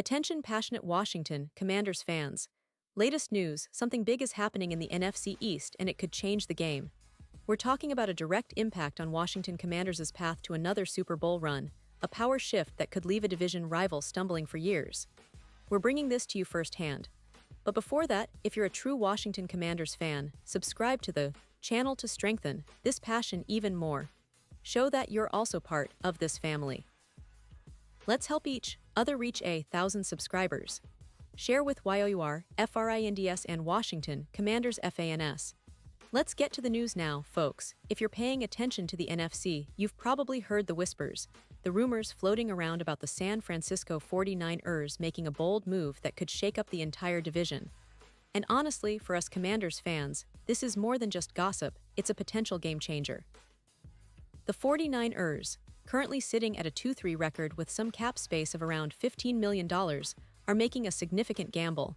Attention passionate Washington Commanders fans. Latest news, something big is happening in the NFC East and it could change the game. We're talking about a direct impact on Washington Commanders' path to another Super Bowl run, a power shift that could leave a division rival stumbling for years. We're bringing this to you firsthand. But before that, if you're a true Washington Commanders fan, subscribe to the channel to strengthen this passion even more. Show that you're also part of this family. Let's help each other reach 1,000 subscribers. Share with YOUR, FRINDS and Washington Commanders FANS. Let's get to the news now, folks. If you're paying attention to the NFC, you've probably heard the whispers, the rumors floating around about the San Francisco 49ers making a bold move that could shake up the entire division. And honestly, for us Commanders fans, this is more than just gossip, it's a potential game changer. The 49ers, currently sitting at a 2-3 record with some cap space of around $15 million, are making a significant gamble.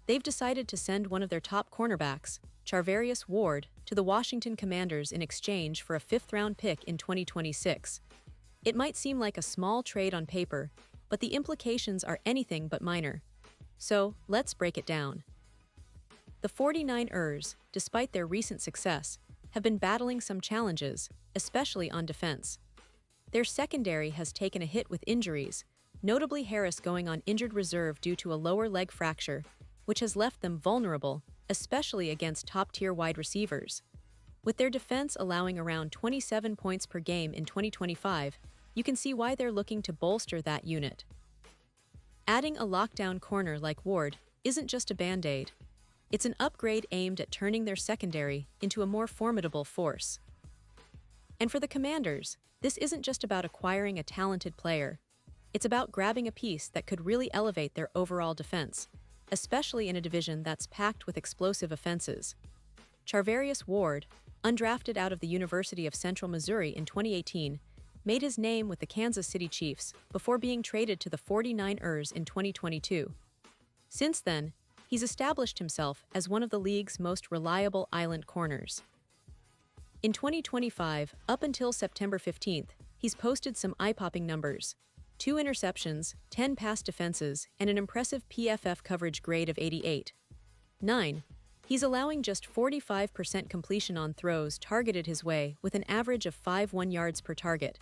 They've decided to send one of their top cornerbacks, Charvarius Ward, to the Washington Commanders in exchange for a 5th-round pick in 2026. It might seem like a small trade on paper, but the implications are anything but minor. So, let's break it down. The 49ers, despite their recent success, have been battling some challenges, especially on defense. Their secondary has taken a hit with injuries, notably Harris going on injured reserve due to a lower leg fracture, which has left them vulnerable, especially against top-tier wide receivers. With their defense allowing around 27 points per game in 2025, you can see why they're looking to bolster that unit. Adding a lockdown corner like Ward isn't just a band-aid. It's an upgrade aimed at turning their secondary into a more formidable force. And for the Commanders, this isn't just about acquiring a talented player. It's about grabbing a piece that could really elevate their overall defense, especially in a division that's packed with explosive offenses. Charvarius Ward, undrafted out of the University of Central Missouri in 2018, made his name with the Kansas City Chiefs before being traded to the 49ers in 2022. Since then, he's established himself as one of the league's most reliable island corners. In 2025, up until September 15th, he's posted some eye-popping numbers: 2 interceptions, 10 pass defenses, and an impressive PFF coverage grade of 88.9. He's allowing just 45% completion on throws targeted his way with an average of 5.1 yards per target.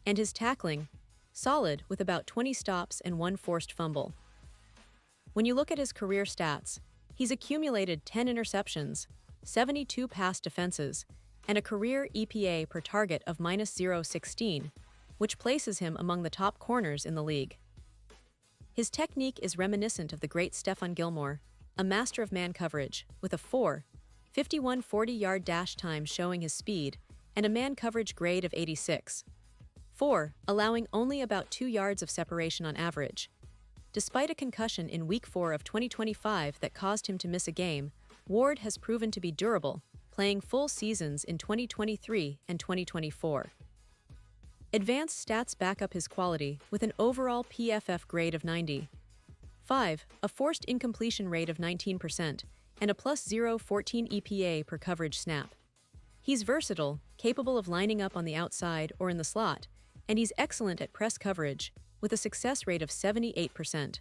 And his tackling, solid with about 20 stops and 1 forced fumble. When you look at his career stats, he's accumulated 10 interceptions, 72 pass defenses, and a career EPA per target of -0.16, which places him among the top corners in the league. His technique is reminiscent of the great Stephon Gilmore, a master of man coverage, with a 4.51 40-yard dash time showing his speed, and a man coverage grade of 86.4, allowing only about 2 yards of separation on average. Despite a concussion in Week 4 of 2025 that caused him to miss a game, Ward has proven to be durable, playing full seasons in 2023 and 2024. Advanced stats back up his quality with an overall PFF grade of 90.5, a forced incompletion rate of 19%, and a +0.14 EPA per coverage snap. He's versatile, capable of lining up on the outside or in the slot, and he's excellent at press coverage, with a success rate of 78%.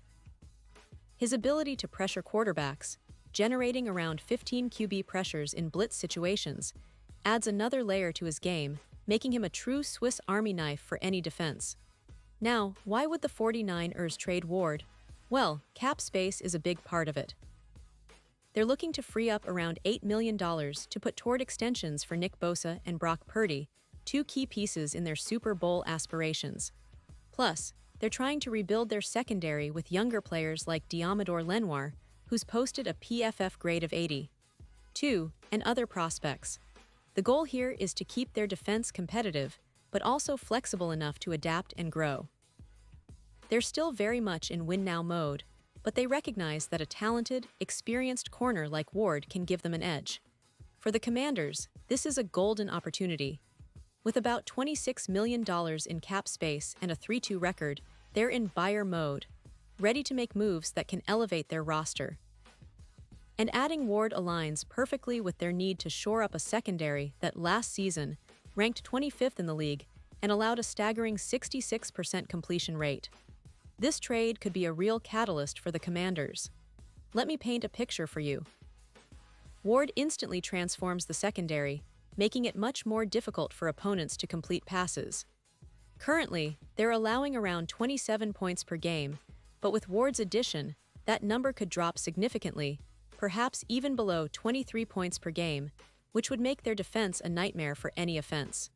His ability to pressure quarterbacks, generating around 15 QB pressures in blitz situations, adds another layer to his game, making him a true Swiss Army knife for any defense. Now, why would the 49ers trade Ward? Well, cap space is a big part of it. They're looking to free up around $8 million to put toward extensions for Nick Bosa and Brock Purdy, 2 key pieces in their Super Bowl aspirations. Plus, they're trying to rebuild their secondary with younger players like Diamador Lenoir, who's posted a PFF grade of 80.2, and other prospects. The goal here is to keep their defense competitive, but also flexible enough to adapt and grow. They're still very much in win-now mode, but they recognize that a talented, experienced corner like Ward can give them an edge. For the Commanders, this is a golden opportunity. With about $26 million in cap space and a 3-2 record, they're in buyer mode, ready to make moves that can elevate their roster. And adding Ward aligns perfectly with their need to shore up a secondary that last season ranked 25th in the league and allowed a staggering 66% completion rate. This trade could be a real catalyst for the Commanders. Let me paint a picture for you. Ward instantly transforms the secondary, making it much more difficult for opponents to complete passes. Currently, they're allowing around 27 points per game, but with Ward's addition, that number could drop significantly, perhaps even below 23 points per game, which would make their defense a nightmare for any offense.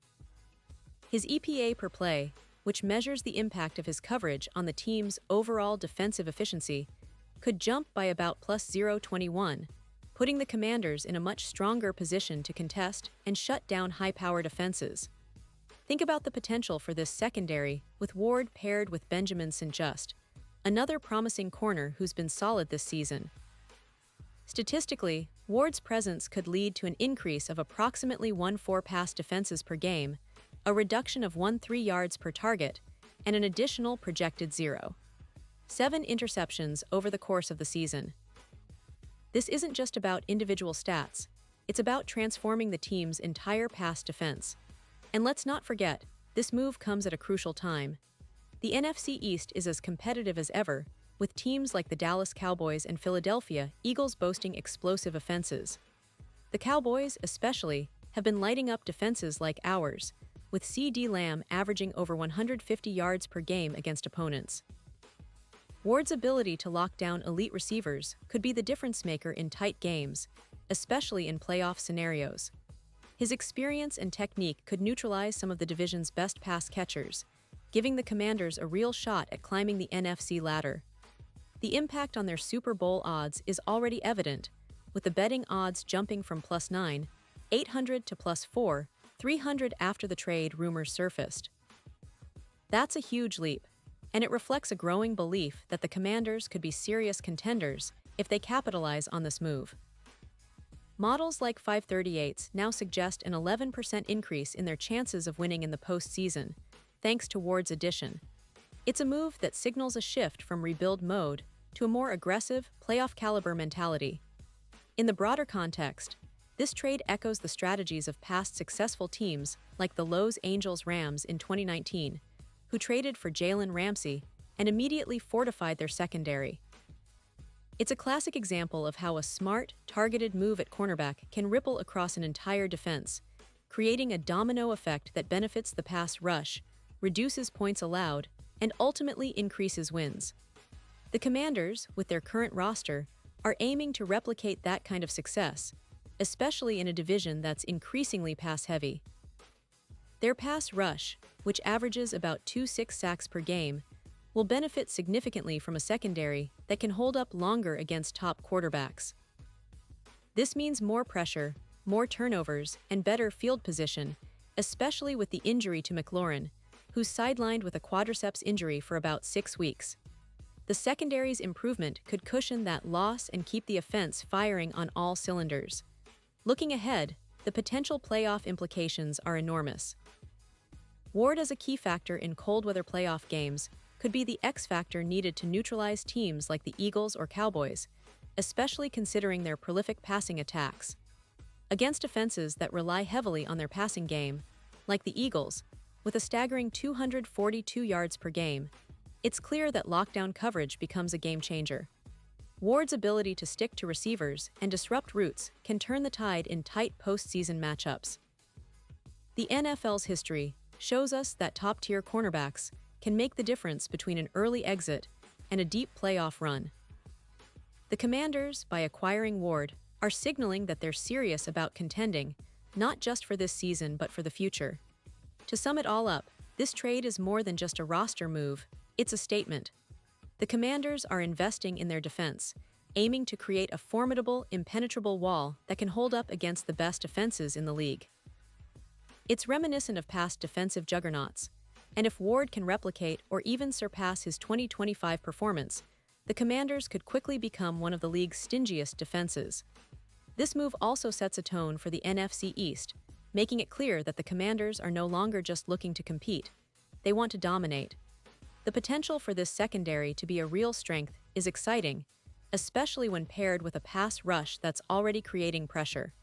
His EPA per play, which measures the impact of his coverage on the team's overall defensive efficiency, could jump by about plus 0.21, putting the Commanders in a much stronger position to contest and shut down high-powered offenses. Think about the potential for this secondary with Ward paired with Benjamin St-Juste, another promising corner who's been solid this season. Statistically, Ward's presence could lead to an increase of approximately 1.4 pass defenses per game, a reduction of 1.3 yards per target, and an additional projected 0.7 interceptions over the course of the season. This isn't just about individual stats, it's about transforming the team's entire pass defense. And let's not forget, this move comes at a crucial time. The NFC East is as competitive as ever, with teams like the Dallas Cowboys and Philadelphia Eagles boasting explosive offenses. The Cowboys, especially, have been lighting up defenses like ours, with CeeDee Lamb averaging over 150 yards per game against opponents. Ward's ability to lock down elite receivers could be the difference-maker in tight games, especially in playoff scenarios. His experience and technique could neutralize some of the division's best pass catchers, giving the Commanders a real shot at climbing the NFC ladder. The impact on their Super Bowl odds is already evident, with the betting odds jumping from plus 9,800 to plus 4,300 after the trade rumors surfaced. That's a huge leap, and it reflects a growing belief that the Commanders could be serious contenders if they capitalize on this move. Models like 538s now suggest an 11% increase in their chances of winning in the postseason, thanks to Ward's addition. It's a move that signals a shift from rebuild mode to a more aggressive, playoff-caliber mentality. In the broader context, this trade echoes the strategies of past successful teams like the Los Angeles Rams in 2019, who traded for Jalen Ramsey and immediately fortified their secondary. It's a classic example of how a smart, targeted move at cornerback can ripple across an entire defense, creating a domino effect that benefits the pass rush, reduces points allowed, and ultimately increases wins. The Commanders, with their current roster, are aiming to replicate that kind of success, especially in a division that's increasingly pass-heavy. Their pass rush, which averages about 2.6 sacks per game, will benefit significantly from a secondary that can hold up longer against top quarterbacks. This means more pressure, more turnovers, and better field position, especially with the injury to McLaurin, who's sidelined with a quadriceps injury for about 6 weeks. The secondary's improvement could cushion that loss and keep the offense firing on all cylinders. Looking ahead, the potential playoff implications are enormous. Ward as a key factor in cold-weather playoff games could be the X factor needed to neutralize teams like the Eagles or Cowboys, especially considering their prolific passing attacks. Against offenses that rely heavily on their passing game, like the Eagles, with a staggering 242 yards per game, it's clear that lockdown coverage becomes a game-changer. Ward's ability to stick to receivers and disrupt routes can turn the tide in tight postseason matchups. The NFL's history shows us that top-tier cornerbacks can make the difference between an early exit and a deep playoff run. The Commanders, by acquiring Ward, are signaling that they're serious about contending, not just for this season but for the future. To sum it all up, this trade is more than just a roster move, it's a statement. The Commanders are investing in their defense, aiming to create a formidable, impenetrable wall that can hold up against the best defenses in the league. It's reminiscent of past defensive juggernauts, and if Ward can replicate or even surpass his 2025 performance, the Commanders could quickly become one of the league's stingiest defenses. This move also sets a tone for the NFC East, making it clear that the Commanders are no longer just looking to compete. They want to dominate. The potential for this secondary to be a real strength is exciting, especially when paired with a pass rush that's already creating pressure.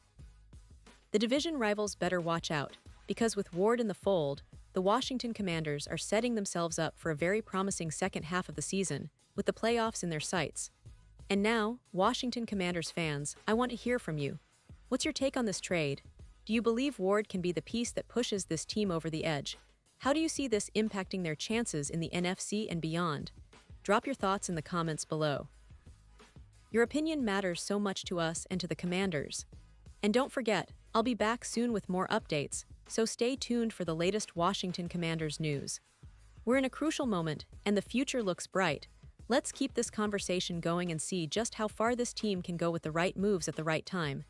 The division rivals better watch out, because with Ward in the fold, the Washington Commanders are setting themselves up for a very promising second half of the season, with the playoffs in their sights. And now, Washington Commanders fans, I want to hear from you. What's your take on this trade? Do you believe Ward can be the piece that pushes this team over the edge? How do you see this impacting their chances in the NFC and beyond? Drop your thoughts in the comments below. Your opinion matters so much to us and to the Commanders. And don't forget, I'll be back soon with more updates, so stay tuned for the latest Washington Commanders news. We're in a crucial moment, and the future looks bright. Let's keep this conversation going and see just how far this team can go with the right moves at the right time.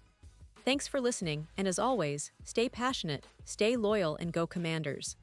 Thanks for listening, and as always, stay passionate, stay loyal, and go Commanders.